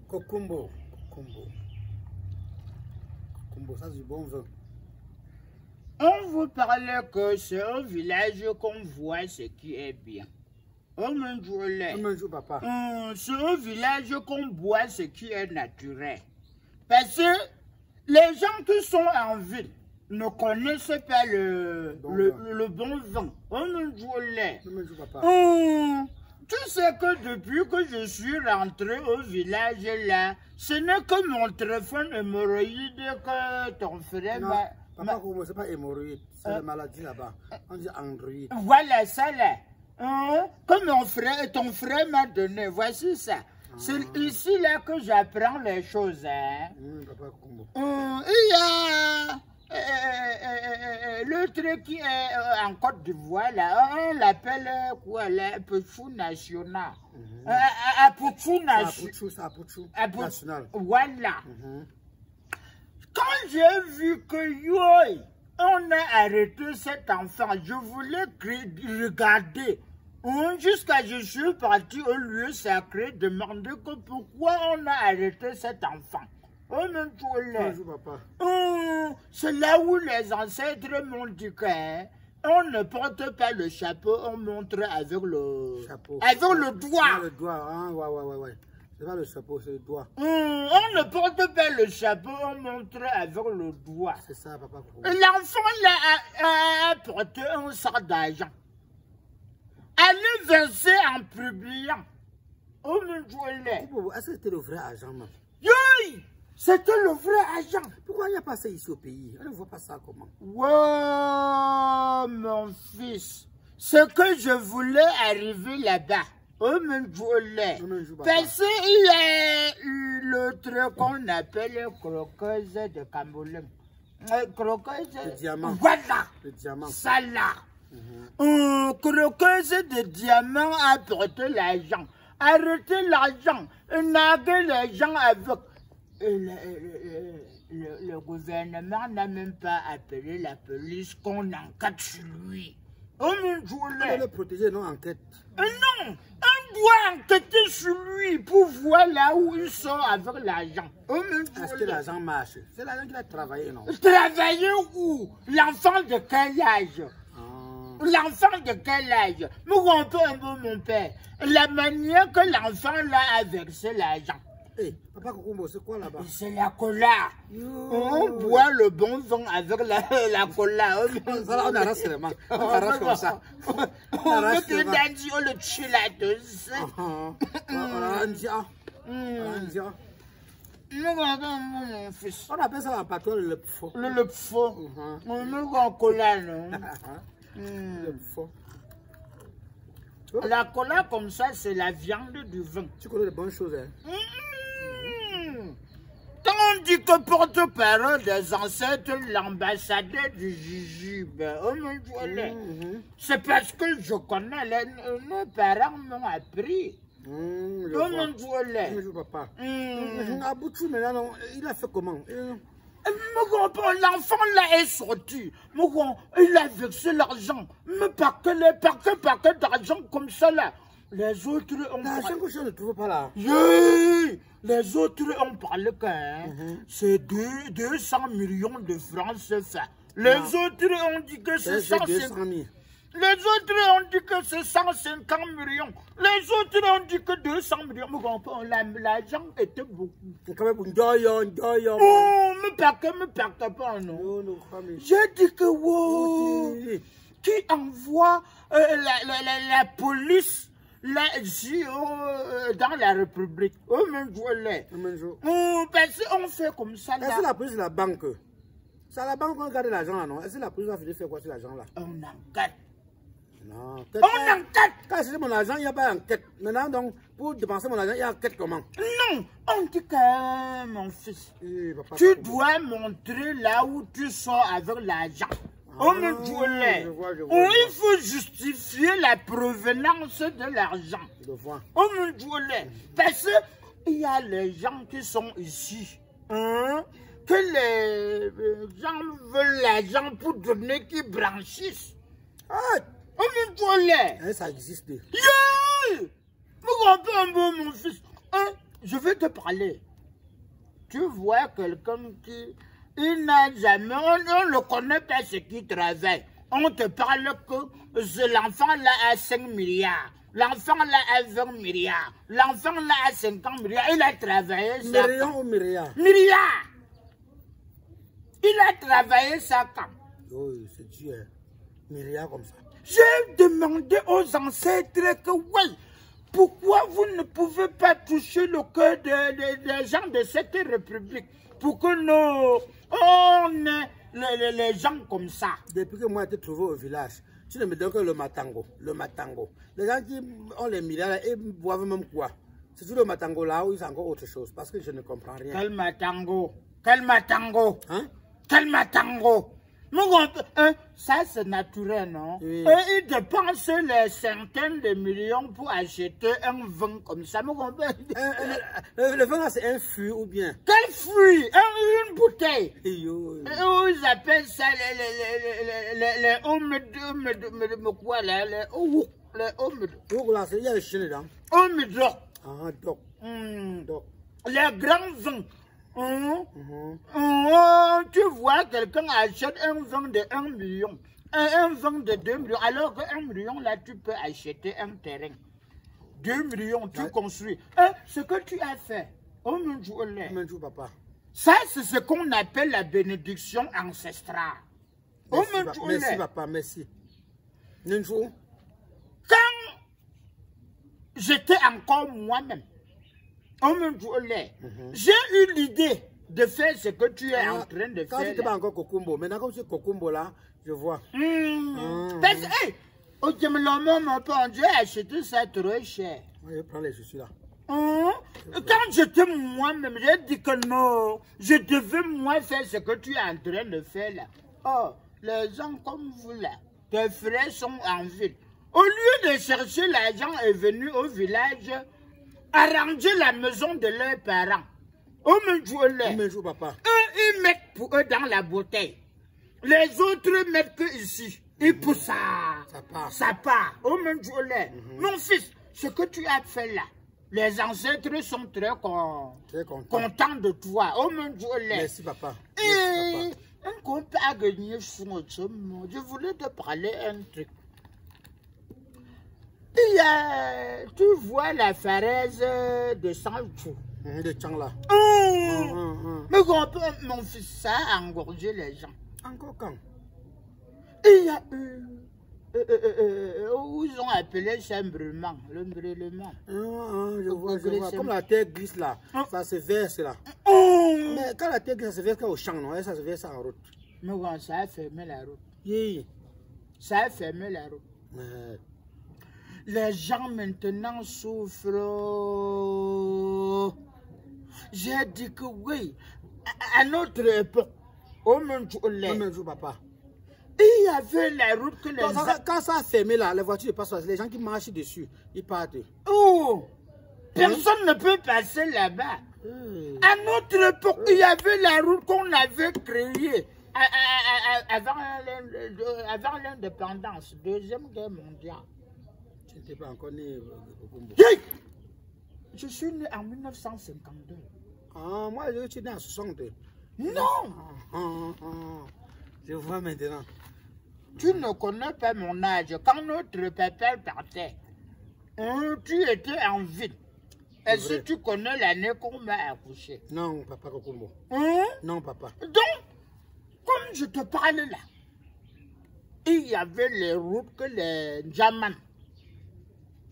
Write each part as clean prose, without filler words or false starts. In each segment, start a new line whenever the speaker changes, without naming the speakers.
Kokumbo. Kokumbo. Kokumbo, ça c'est du bon vin.
On vous parlait que c'est un village qu'on voit ce qui est bien. On me joue
papa.
C'est un village qu'on boit ce qui est naturel. Parce que les gens qui sont en ville ne connaissent pas le bon vin. On me joue
papa.
Tu sais que depuis que je suis rentré au village là, ce n'est que mon téléphone hémorroïde que ton frère m'a...
Papa, c'est pas hémorroïde, c'est la maladie là-bas. On dit androïde.
Voilà ça là. Que ton frère m'a donné, voici ça. C'est ici là que j'apprends les choses. Hein.
Papa,
il y a le truc qui est en Côte d'Ivoire là, on l'appelle quoi là, Pouchou national. Pouchou national. Voilà. Quand j'ai vu que on a arrêté cet enfant, je voulais regarder. Jusqu'à je suis parti au lieu sacré demander que pourquoi on a arrêté cet enfant. C'est là où les ancêtres m'ont dit qu'on ne porte pas le chapeau, on montre avec le chapeau. Avec le doigt.
Le doigt, hein? Ouais. C'est pas le chapeau, c'est le doigt.
On ne porte pas le chapeau, on montre avec le doigt.
C'est ça, papa.
L'enfant là a porté un sac d'argent. Allez verser en publiant.
Est-ce que c'était le vrai argent, non?
Oui, c'était le vrai argent.
Pourquoi il n'y a pas ça ici au pays? On ne voit pas ça comment?
Wow, mon fils. Ce que je voulais arriver là-bas. Parce qu'il y a eu le truc qu'on appelle croqueuse de Camboulem. Croqueuse
de diamant.
Voilà.
Le diamant.
Ça là. Croqueuse de diamant a porté l'argent. Arrêtez l'argent. Naguer les gens avec. Le gouvernement n'a même pas appelé la police qu'on enquête sur lui. On
doit le protéger, non, enquête.
Non, on doit enquêter sur lui pour voir là où il sort avec l'argent.
Est-ce que l'argent marche? C'est l'argent qu'il a travaillé, non?
Travailler où? L'enfant de quel âge? L'enfant de quel âge? Nous rompons un peu mon père. La manière que l'enfant là a versé l'argent.
Papa Kokumbo, c'est quoi là-bas?
C'est la cola. On boit le bon vin avec la cola.
On arrache seulement. On arrache comme ça.
On met que Dandy, on le tue là dessus. Mon fils.
On appelle ça en patois le pfo.
Le pfo. On met en cola, non?
Le pfo.
La cola comme ça, c'est la viande du vin.
Tu connais de bonnes choses, hein?
Quand on dit que porte-parole des ancêtres, l'ambassadeur du jujube, c'est parce que je connais, nos parents m'ont appris.
Papa. Maintenant, il a fait comment?
L'enfant là est sorti. Il a versé l'argent. Mais paquet d'argent comme ça là. Les autres ont
l'argent que je ne trouve pas là.
Oui. Les autres ont parlé que c'est 200 millions de francs CFA. Les autres ont dit que c'est 150 000. Les autres ont dit que c'est 150 millions. Les autres ont dit que 200 millions. L'argent était beaucoup.
C'est quand même une doyon.
Oh, me pacte pas, non. J'ai dit que, wow, qui envoie la police là, ici, dans la République. Parce qu'on fait comme ça.
Est-ce que la police et la banque? C'est à la banque qu'on garde l'argent, non? Est-ce que la police va finir faire quoi sur l'argent là?
On enquête.
Non.
On enquête.
Quand c'est mon argent, il n'y a pas d'enquête. Maintenant, donc, pour dépenser mon argent, il y a enquête comment?
Non, on dit que, mon fils, tu dois montrer là où tu sors avec l'argent. Il faut justifier la provenance de l'argent. Parce qu'il y a les gens qui sont ici. Que les gens veulent l'argent pour donner, qui blanchissent.
Ça existe.
Mon fils. je vais te parler. Tu vois quelqu'un qui... Il n'a jamais... On ne connaît pas ce qui travaille. On te parle que l'enfant là a 5 milliards. L'enfant là a 20 milliards. L'enfant là a 50 milliards. Il a travaillé ça.
Million ou milliard?
Milliards. Il a travaillé ça quand?
Oui, c'est Dieu. Milliard comme ça.
J'ai demandé aux ancêtres que oui, pourquoi vous ne pouvez pas toucher le cœur des gens de cette république pour que nous, on ait les gens comme ça.
Depuis que moi j'ai été trouvé au village, tu ne me donnes que le matango. Le matango. Les gens qui ont les milliards, ils boivent même quoi? C'est tout le matango là où ils ont encore autre chose parce que je ne comprends rien.
Quel matango? Quel matango?
Hein?
Quel matango? Ça c'est naturel, non?
Oui.
Et ils dépensent les centaines de millions pour acheter un vin comme ça.
Le vin là c'est un fruit ou bien?
Quel fruit? Une bouteille. Ils appellent ça les quoi là? Les
là, il y a le chien dedans. Ah, donc.
Les grands vins. Tu vois, quelqu'un achète un vin de 1 million, un vin de 2 millions, alors que 1 million, là, tu peux acheter un terrain. 2 millions, tu construis. Ce que tu as fait,
Papa.
Ça, c'est ce qu'on appelle la bénédiction ancestrale.
Merci, papa, merci.
Quand j'étais encore moi-même, j'ai eu l'idée de faire ce que tu es en train de faire.
Quand tu n'étais pas encore Kokumbo, maintenant comme tu es Kokumbo là, je vois.
Parce que, j'ai acheté ça trop cher.
Je prends les chaussures là.
Quand j'étais moi-même, j'ai dit que non, je devais moi faire ce que tu es en train de faire là. Oh, les gens comme vous là, tes frères sont en ville. Au lieu de chercher l'argent, est venu au village arranger la maison de leurs parents.
Papa.
Eux, ils mettent pour eux dans la bouteille. Les autres mettent que ici. Et pour ça, ça part. Mon fils, ce que tu as fait là, les ancêtres sont très contents de toi.
Merci, papa.
Et je voulais te parler un truc. Tu vois la falaise de Sanchou.
De Tchangla.
Mais mon fils, ça a engorgé les gens.
Encore quand?
Il y a eu... où ils ont appelé ça un brûlement. Le brûlement.
Je vois. Comme la terre glisse là, ça se verse là. Mais quand la terre glisse, ça se verse au champ, non? Et ça se verse en route.
Mais bon, ça a fermé la route.
Oui.
Ça a fermé la route. Les gens maintenant souffrent. J'ai dit que oui, à notre époque,
Papa.
il y avait la route que les gens...
Quand ça a fermé là, les voitures passent, les gens qui marchent dessus, ils partent.
Personne ne peut passer là-bas. À notre époque, il y avait la route qu'on avait créée avant l'indépendance, Deuxième Guerre mondiale.
Tu n'étais pas encore né au Congo.
Je suis né en 1952.
Moi, je suis né en 60.
Non!
Je vois maintenant.
Tu ne connais pas mon âge. Quand notre papa partait, tu étais en ville. Est-ce que tu connais l'année qu'on m'a accouché?
Non, papa Kokumbo. Non, papa.
Donc, comme je te parle là, il y avait les routes que les Djamans,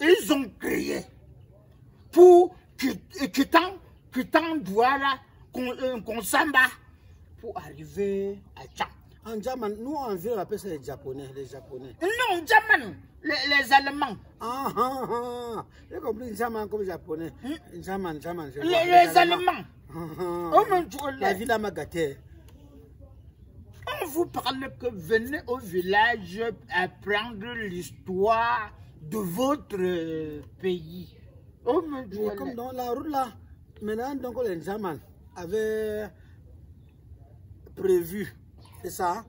ils ont créées pour quittant Douala, qu'on s'en bat pour arriver à Tchang.
En Djaman, nous en ville on appelle ça les Japonais.
Non, Djaman, les Allemands.
J'ai compris Djaman comme Japonais. Djaman,
les Allemands.
La ville à Magaté.
On vous parle que venez au village apprendre l'histoire de votre pays.
Comme dans la route là, maintenant donc les Djaman avaient prévu, c'est ça?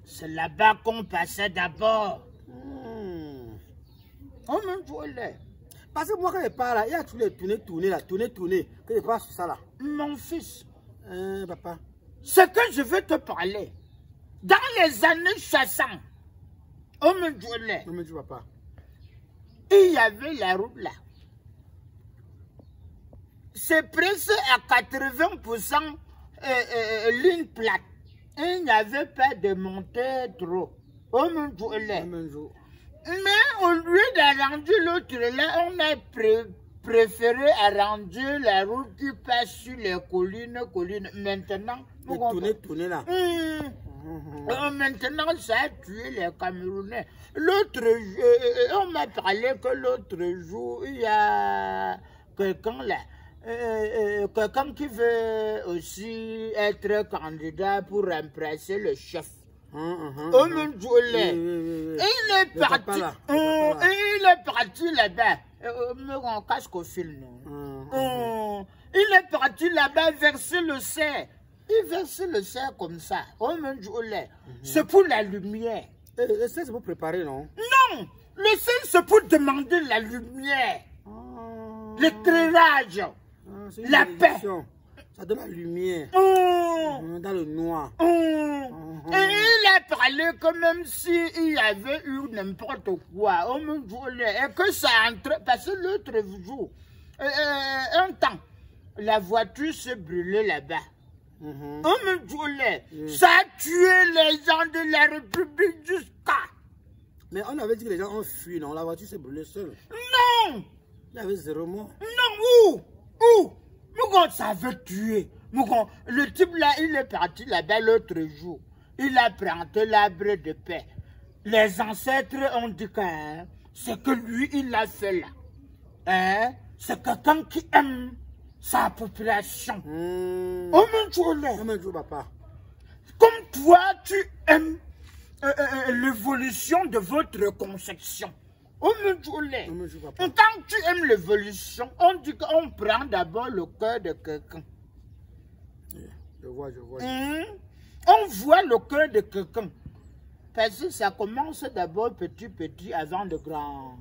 C'est là-bas qu'on passait d'abord.
Parce que moi, quand je parle là, il y a tous les tourner là, tourner, que je passe sur ça là.
Mon fils,
papa.
Ce que je veux te parler, dans les années 60, au Medjoulé,
papa.
Il y avait la route là. C'est presque à 80% ligne plate. Il n'y avait pas de montée trop. Au Medjoulé. Mais au lieu d'arranger l'autre là, on a préféré arranger la route qui passe sur les collines. Maintenant,
tourner là.
Maintenant, ça a tué les Camerounais. L'autre jour, on m'a parlé que l'autre jour, il y a quelqu'un là, quelqu'un qui veut aussi être candidat pour remplacer le chef. Il est parti. Il est parti là-bas. On casque au film. Il est parti là-bas verser le cerf. Il verse le cerf comme ça. C'est pour la lumière.
Le cerf, c'est pour préparer, non?
Non! Le cerf, c'est pour demander la lumière. L'éclairage. La paix.
Ça donne la lumière. Dans le noir.
Et il a parlé que même s'il y avait eu n'importe quoi, et que ça entre, parce que l'autre jour, un temps, la voiture s'est brûlée là-bas. Ça a tué les gens de la République jusqu'à.
Mais on avait dit que les gens ont fui, non? La voiture s'est brûlée seule.
Non!
Il y avait 0 mort.
Non, où? Mougon, ça veut tuer. Mougon, le type là, il est parti là-bas l'autre jour. Il a planté l'arbre de paix. Les ancêtres ont dit que ce que lui, il a fait là, c'est quelqu'un qui aime sa population.
Papa.
Comme toi, tu aimes l'évolution de votre conception. Quand tu aimes l'évolution, on dit qu'on prend d'abord le cœur de quelqu'un.
Je vois.
On voit le cœur de quelqu'un. Parce que ça commence d'abord petit avant de grandir.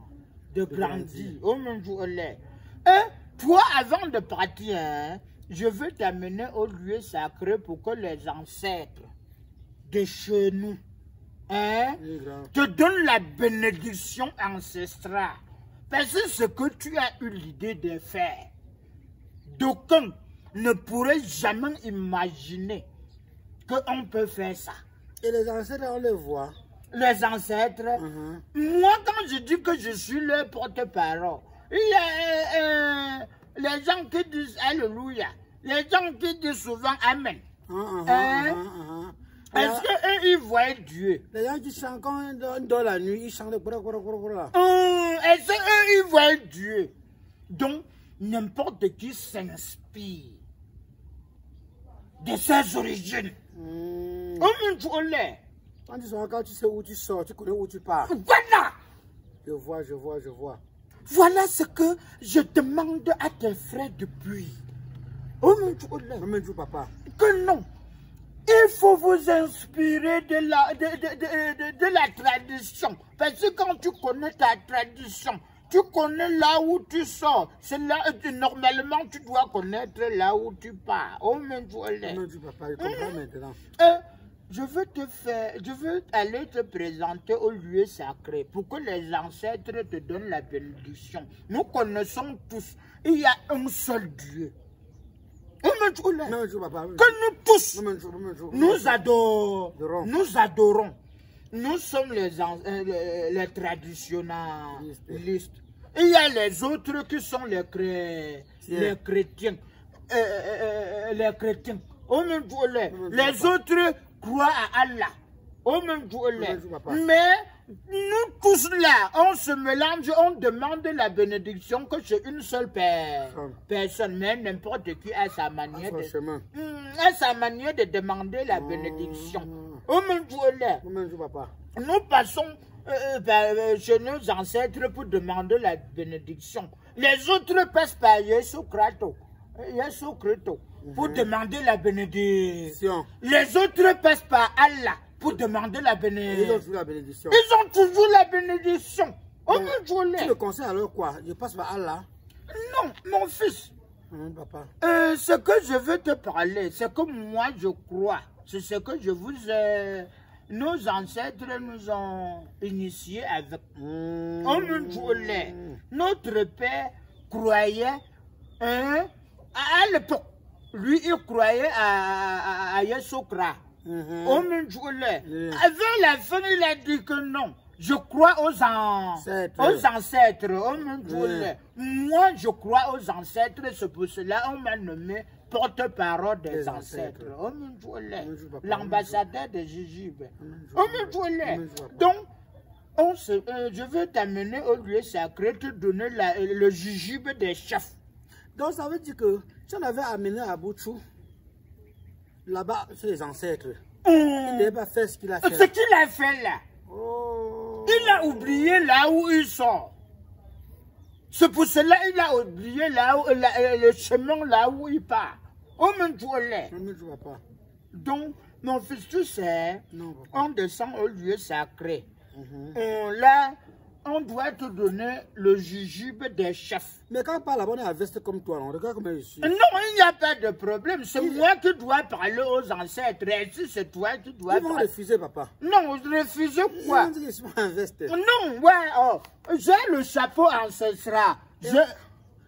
Et toi, avant de partir, je veux t'amener au lieu sacré pour que les ancêtres de chez nous te donnent la bénédiction ancestrale. Parce que ce que tu as eu l'idée de faire, d'aucuns ne pourraient jamais imaginer qu'on peut faire ça.
Et les ancêtres, on les voit.
Les ancêtres, moi quand je dis que je suis leur porte-parole, il y a les gens qui disent Alléluia, les gens qui disent souvent Amen. Est-ce qu'eux, ils voient Dieu?
Les gens qui chantent quand on dort la nuit, ils chantent. Est-ce
qu'eux, ils voient Dieu? Donc, n'importe qui s'inspire de ses origines.
Quand tu sais où tu sors, tu connais où tu pars.
Voilà!
Je vois.
Voilà ce que je demande à tes frères depuis.
Papa.
Que non. Il faut vous inspirer de la tradition. Parce que quand tu connais ta tradition, tu connais là où tu sors. C'est là normalement tu dois connaître là où tu pars.
Papa, je comprends maintenant.
Je veux aller te présenter au lieu sacré pour que les ancêtres te donnent la bénédiction. Nous connaissons tous, il y a un seul Dieu. Que nous tous, nous adorons. Nous sommes les traditionnalistes. Il y a les autres qui sont les chrétiens. Les autres croient à Allah. Mais nous tous là, on se mélange, on demande la bénédiction que c'est une seule personne. Mais n'importe qui a sa manière de demander la bénédiction. Nous passons chez nos ancêtres pour demander la bénédiction. Les autres passent par Yesu Christo pour demander la bénédiction. Les autres passent par Allah pour demander la bénédiction. Ils ont toujours la bénédiction. On me joue.
Tu me conseilles alors quoi? Je passe par Allah?
Non, mon fils.
Papa.
Ce que je veux te parler, c'est que moi je crois. C'est ce que je vous ai... Nos ancêtres nous ont initiés avec. On me jouait. Notre père croyait à l'époque. Lui, il croyait à Yesokra. On me jouait. Avec la fin, il a dit que non. Je crois aux ancêtres. On me jouait. Moi, je crois aux ancêtres. C'est pour cela qu'on m'a nommé porte-parole des ancêtres. On me jouait. L'ambassadeur de Jujube. On me jouait. Donc, je veux t'amener au lieu sacré, te donner le Jujube des chefs.
Donc, ça veut dire que si on avait amené à Bouchou, là-bas, c'est les ancêtres. Il n'avait pas fait ce qu'il a fait.
Ce qu'il a fait là. Il a oublié là où il sort. C'est pour cela qu'il a oublié là où, le chemin là où il part. On me jouait.
On ne me joue pas.
Donc, mon fils, tu sais,
non,
on descend au lieu sacré. Là, on doit te donner le jujube des chefs.
Mais quand on parle là-bas, on est à veste comme toi, on regarde comment je suis.
Non, il n'y a pas de problème. C'est moi qui dois parler aux ancêtres. Et si c'est toi qui dois
parler. Ils vont refuser, papa.
Non, refuser quoi?
Ils vont dire que je suis en veste.
Non, ouais, j'ai le chapeau ancestral.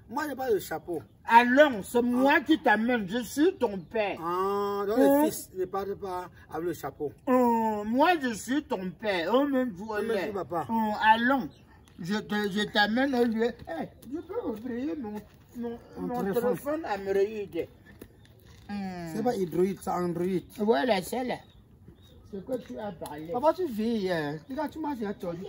Moi, je n'ai pas de chapeau.
Allons, c'est moi qui t'amène. Je suis ton père.
Ah, donc le fils ne parle pas avec le chapeau.
Moi, je suis ton père. On me dit,
papa.
Allons, je t'amène au lieu. Hey, je peux ouvrir mon téléphone Android.
C'est pas Android, c'est Android.
Voilà, c'est là. Ce que tu as parlé.
Papa, tu vis. Regarde, tu m'as dit, tordu.